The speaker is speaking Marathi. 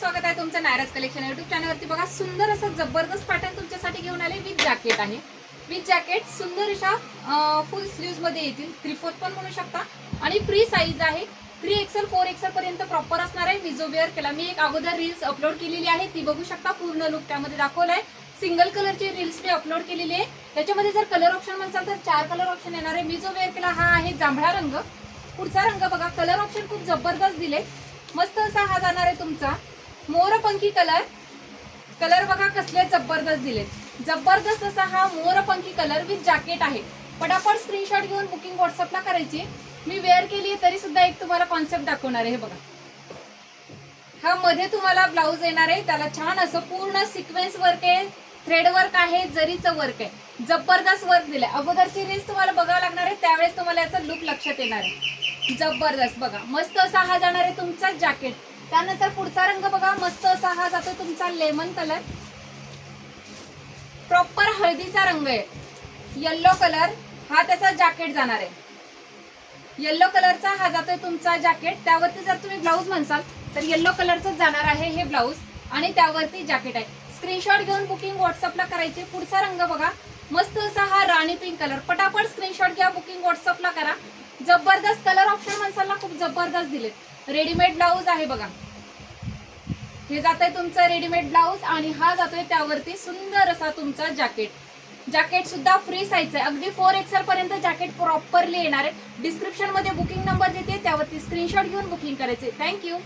स्वागत आहे तुमचं नायराज कलेक्शन युट्यूब चॅनलवरती। बघा सुंदर असं जबरदस्त पॅटर्न तुमच्यासाठी घेऊन आले। विथ जॅकेट आहे, विथ जॅकेट सुंदर अशा फुल स्लीव्ज मध्ये येतील। 3/4 पण म्हणू शकता आणि फ्री साईज आहे। 3XL 4XL पर्यंत प्रॉपर असणार आहे। मी जो वेअर केला, मी एक अगोदर रील्स अपलोड केलेली आहे, ती बघू शकता। पूर्ण लुक त्यामध्ये दाखवलाय। सिंगल कलरची रील्स मी अपलोड केलेली आहे। त्याच्यामध्ये जर कलर ऑप्शन म्हणसाल तर 4 कलर ऑप्शन येणार आहे। मी जो वेअर केला हा आहे जांभळा रंग। पुढचा रंग बघा, कलर ऑप्शन खूप जबरदस्त दिले। मस्त असा हा जाणार आहे तुमचा मोरपंखी कलर। कलर बघा कसले जबरदस्त दिले। जबरदस्त असा हा मोरपंखी कलर विथ जॅकेट आहे। पटापट स्क्रीनशॉट घेऊन बुकिंग व्हॉट्सअपला करायची। मी वेअर केली आहे तरी सुद्धा एक तुम्हाला कॉन्सेप्ट दाखवणार आहे। हे बघा, हा मध्ये तुम्हाला ब्लाउज येणार आहे। त्याला छान असं पूर्ण सिक्वेन्स वर्क आहे, थ्रेड वर्क आहे, जरीचं वर्क आहे। जबरदस्त वर्क दिलंय। अगोदरची रील्स तुम्हाला बघावं लागणार आहे, त्यावेळेस तुम्हाला याचं लुक लक्षात येणार आहे। जबरदस्त बघा, मस्त असा हा जाणार आहे तुमचा जॅकेट। त्यानंतर पुढचा रंग बघा, मस्त असा हा जातो तुमचा लेमन कलर। प्रॉपर हळदीचा रंग आहे। येल्लो कलर हा त्याचा जॅकेट जाणार आहे। येल्लो कलरचा हा जातोय तुमचा जॅकेट। त्यावरती जर तुम्ही ब्लाऊज म्हणसाल तर येल्लो कलरचं जाणार आहे हे ब्लाऊज आणि त्यावरती जॅकेट आहे। स्क्रीनशॉट घेऊन बुकिंग व्हॉट्सअपला करायचे। पुढचा रंग बघा, मस्त असा हा राणी पिंक कलर। पटापट स्क्रीनशॉट घ्या, बुकिंग व्हॉट्सअपला करा। जबरदस्त कलर ऑप्शन म्हणसाल ना, खूप जबरदस्त दिलेत। रेडीमेड ब्लाऊज आहे बघा, हे जातोय तुमचं रेडीमेड ब्लाऊज आणि हा जातोय त्यावरती सुंदर असा तुमचा जॅकेट। जॅकेट सुद्धा फ्री साईज आहे। अगदी 4XL पर्यंत जॅकेट प्रॉपरली येणार आहे। डिस्क्रिप्शन मध्ये बुकिंग नंबर देते, त्यावरती स्क्रीनशॉट घेऊन बुकिंग करायचे। थँक्यू।